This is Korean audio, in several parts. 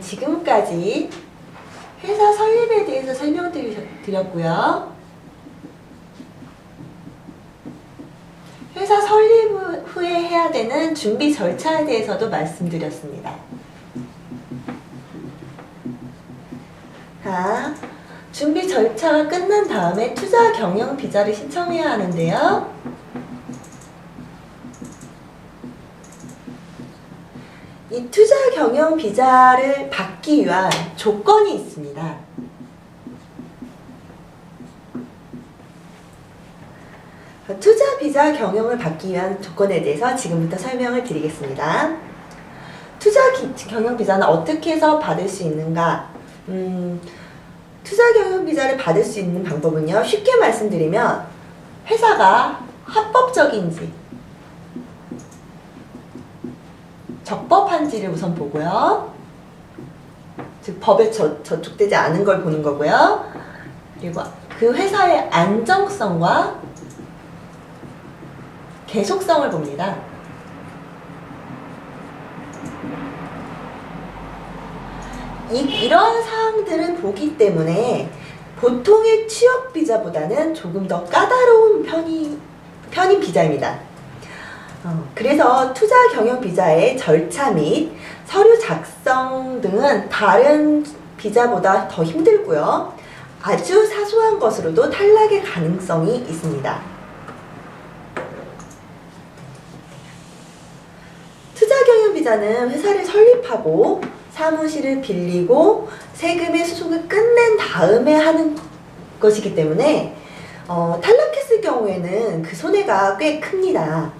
지금까지 회사 설립에 대해서 설명드렸고요. 회사 설립 후에 해야 되는 준비 절차에 대해서도 말씀드렸습니다. 자, 준비 절차가 끝난 다음에 투자 경영 비자를 신청해야 하는데요. 이 투자 경영 비자를 받기 위한 조건이 있습니다. 투자 비자 경영을 받기 위한 조건에 대해서 지금부터 설명을 드리겠습니다. 투자 경영 비자는 어떻게 해서 받을 수 있는가? 투자 경영 비자를 받을 수 있는 방법은요, 쉽게 말씀드리면 회사가 합법적인지 적법한지를 우선 보고요. 즉 법에 저촉되지 않은 걸 보는 거고요. 그리고 그 회사의 안정성과 계속성을 봅니다. 이런 사항들을 보기 때문에 보통의 취업 비자보다는 조금 더 까다로운 편인 비자입니다. 그래서 투자 경영 비자의 절차 및 서류 작성 등은 다른 비자보다 더 힘들고요. 아주 사소한 것으로도 탈락의 가능성이 있습니다. 투자 경영 비자는 회사를 설립하고 사무실을 빌리고 세금의 수속을 끝낸 다음에 하는 것이기 때문에 탈락했을 경우에는 그 손해가 꽤 큽니다.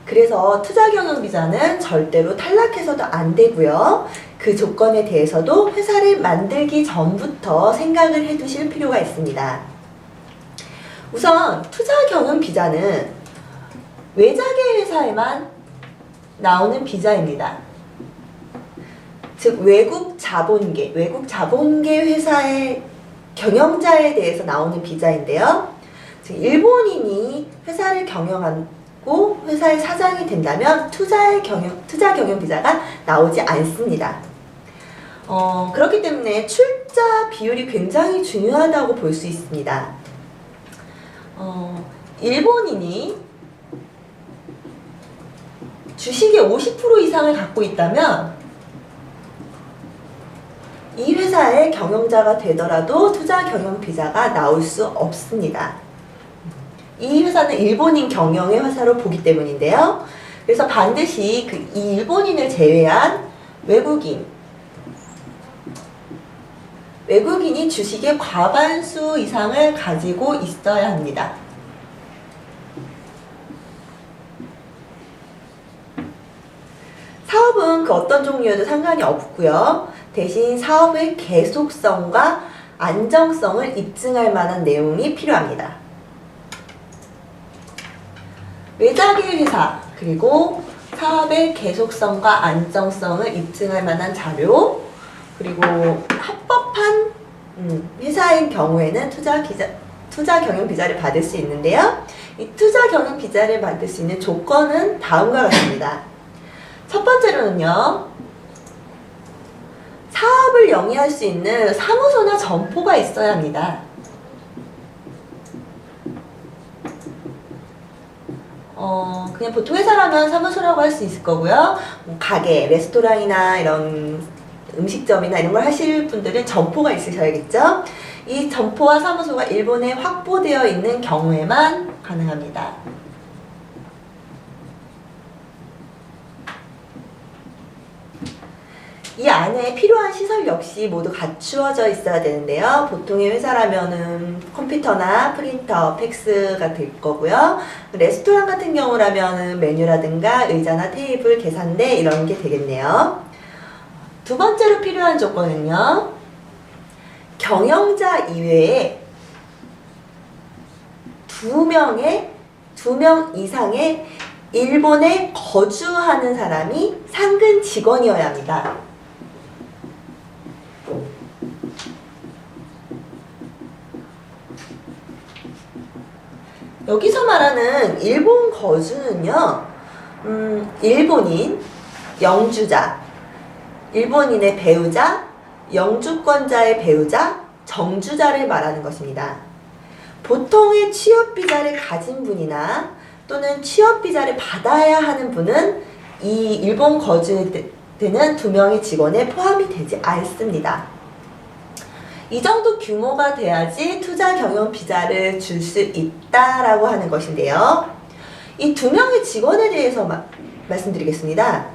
그래서 투자 경영 비자는 절대로 탈락해서도 안 되고요. 그 조건에 대해서도 회사를 만들기 전부터 생각을 해 두실 필요가 있습니다. 우선 투자 경영 비자는 외자계 회사에만 나오는 비자입니다. 즉 외국 자본계 회사의 경영자에 대해서 나오는 비자인데요. 즉 일본인이 회사를 경영하고 회사의 사장이 된다면 투자 경영 비자가 나오지 않습니다. 그렇기 때문에 출자 비율이 굉장히 중요하다고 볼 수 있습니다. 일본인이 주식의 50% 이상을 갖고 있다면 이 회사의 경영자가 되더라도 투자 경영 비자가 나올 수 없습니다. 이 회사는 일본인 경영의 회사로 보기 때문인데요. 그래서 반드시 이 일본인을 제외한 외국인이 주식의 과반수 이상을 가지고 있어야 합니다. 사업은 그 어떤 종류여도 상관이 없고요. 대신 사업의 계속성과 안정성을 입증할 만한 내용이 필요합니다. 외자계 회사 그리고 사업의 계속성과 안정성을 입증할 만한 자료 그리고 합법한 회사인 경우에는 투자 경영 비자를 받을 수 있는데요. 이 투자 경영 비자를 받을 수 있는 조건은 다음과 같습니다. 첫 번째로는요. 사업을 영위할 수 있는 사무소나 점포가 있어야 합니다. 그냥 보통 회사라면 사무소라고 할 수 있을 거고요. 가게, 레스토랑이나 이런 음식점이나 이런 걸 하실 분들은 점포가 있으셔야겠죠. 이 점포와 사무소가 일본에 확보되어 있는 경우에만 가능합니다. 이 안에 필요한 시설 역시 모두 갖추어져 있어야 되는데요. 보통의 회사라면은 컴퓨터나 프린터, 팩스가 될 거고요. 레스토랑 같은 경우라면은 메뉴라든가 의자나 테이블, 계산대 이런 게 되겠네요. 두 번째로 필요한 조건은요. 경영자 이외에 두 명 이상의 일본에 거주하는 사람이 상근 직원이어야 합니다. 여기서 말하는 일본 거주는요, 일본인, 영주자, 일본인의 배우자, 영주권자의 배우자, 정주자를 말하는 것입니다. 보통의 취업비자를 가진 분이나 또는 취업비자를 받아야 하는 분은 이 일본 거주에 되는 2명의 직원에 포함이 되지 않습니다. 이 정도 규모가 돼야지 투자 경영 비자를 줄 수 있다라고 하는 것인데요. 이 2명의 직원에 대해서 말씀드리겠습니다.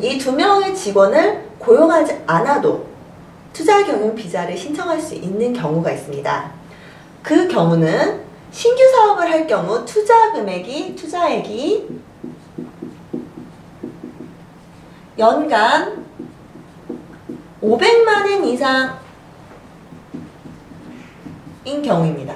이 2명의 직원을 고용하지 않아도 투자 경영 비자를 신청할 수 있는 경우가 있습니다. 그 경우는 신규 사업을 할 경우 투자액이 연간 500만 엔 이상인 경우입니다.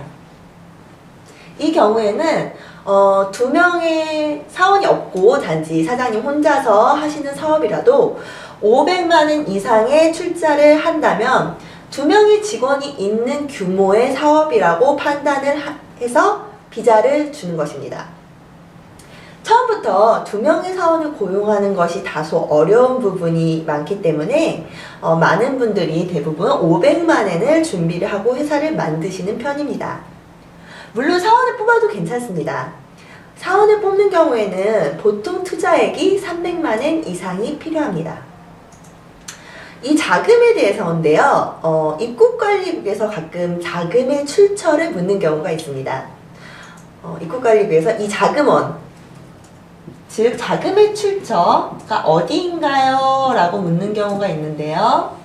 이 경우에는 2명의 사원이 없고 단지 사장님 혼자서 하시는 사업이라도 500만 엔 이상의 출자를 한다면 2명의 직원이 있는 규모의 사업이라고 판단을 해서 비자를 주는 것입니다. 처음부터 2명의 사원을 고용하는 것이 다소 어려운 부분이 많기 때문에 많은 분들이 대부분 500만 엔을 준비를 하고 회사를 만드시는 편입니다. 물론 사원을 뽑아도 괜찮습니다. 사원을 뽑는 경우에는 보통 투자액이 300만 엔 이상이 필요합니다. 이 자금에 대해서인데요. 입국관리국에서 가끔 자금의 출처를 묻는 경우가 있습니다. 입국관리국에서 이 자금원, 즉 자금의 출처가 어디인가요? 라고 묻는 경우가 있는데요.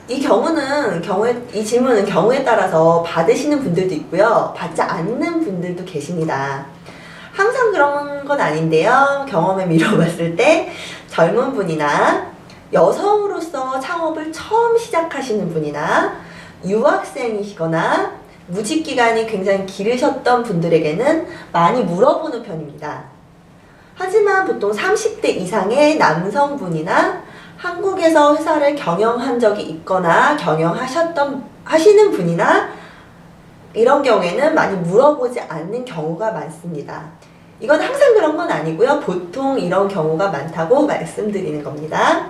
이 질문은 경우에 따라서 받으시는 분들도 있고요. 받지 않는 분들도 계십니다. 항상 그런 건 아닌데요. 경험에 미뤄봤을 때 젊은 분이나 여성으로서 창업을 처음 시작하시는 분이나 유학생이시거나 무직기간이 굉장히 길으셨던 분들에게는 많이 물어보는 편입니다. 하지만 보통 30대 이상의 남성분이나 한국에서 회사를 경영한 적이 있거나 하시는 분이나 이런 경우에는 많이 물어보지 않는 경우가 많습니다. 이건 항상 그런 건 아니고요. 보통 이런 경우가 많다고 말씀드리는 겁니다.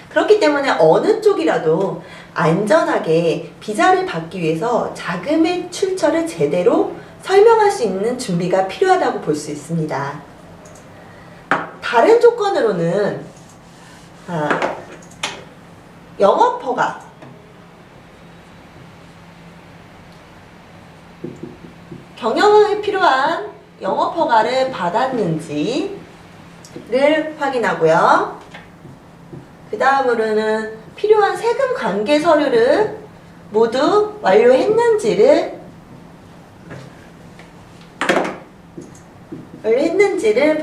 그렇기 때문에 어느 쪽이라도 안전하게 비자를 받기 위해서 자금의 출처를 제대로 설명할 수 있는 준비가 필요하다고 볼 수 있습니다. 다른 조건으로는 영업허가, 경영에 필요한 영업허가를 받았는지를 확인하고요. 그 다음으로는 필요한 세금 관계 서류를 모두 완료했는지를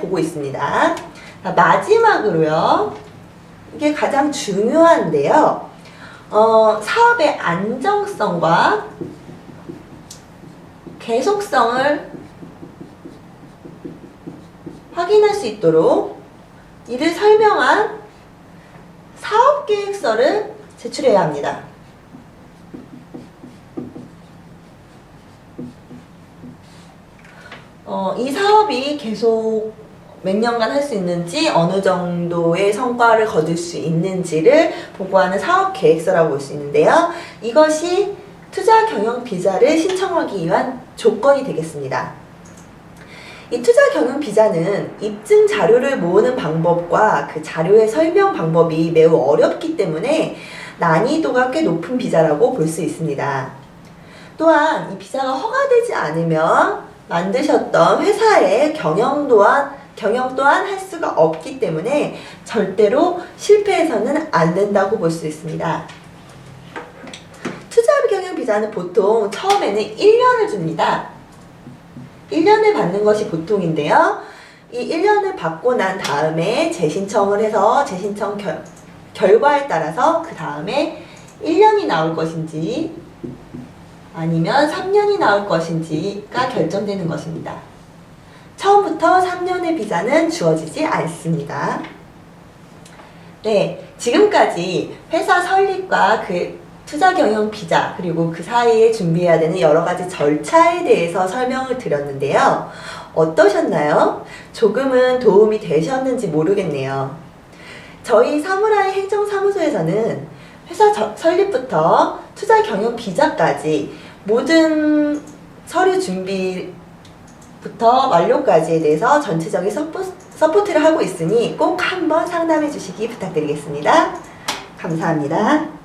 보고 있습니다. 마지막으로요. 이게 가장 중요한데요. 사업의 안정성과 계속성을 확인할 수 있도록 이를 설명한 사업계획서를 제출해야 합니다. 이 사업이 계속 몇 년간 할 수 있는지, 어느 정도의 성과를 거둘 수 있는지를 보고하는 사업계획서라고 볼 수 있는데요. 이것이 투자 경영 비자를 신청하기 위한 조건이 되겠습니다. 이 투자 경영 비자는 입증 자료를 모으는 방법과 그 자료의 설명 방법이 매우 어렵기 때문에 난이도가 꽤 높은 비자라고 볼 수 있습니다. 또한 이 비자가 허가되지 않으면 만드셨던 회사의 경영 또한 할 수가 없기 때문에 절대로 실패해서는 안 된다고 볼 수 있습니다. 투자 경영 비자는 보통 처음에는 1년을 줍니다. 1년을 받는 것이 보통인데요. 이 1년을 받고 난 다음에 재신청을 해서 재신청 결과에 따라서 그 다음에 1년이 나올 것인지 아니면 3년이 나올 것인지가 결정되는 것입니다. 처음부터 3년의 비자는 주어지지 않습니다. 네, 지금까지 회사 설립과 그 투자 경영 비자 그리고 그 사이에 준비해야 되는 여러 가지 절차에 대해서 설명을 드렸는데요. 어떠셨나요? 조금은 도움이 되셨는지 모르겠네요. 저희 사무라이 행정사무소에서는 회사 설립부터 투자 경영 비자까지 모든 서류 준비부터 완료까지에 대해서 전체적인 서포트를 하고 있으니 꼭 한번 상담해 주시기 부탁드리겠습니다. 감사합니다.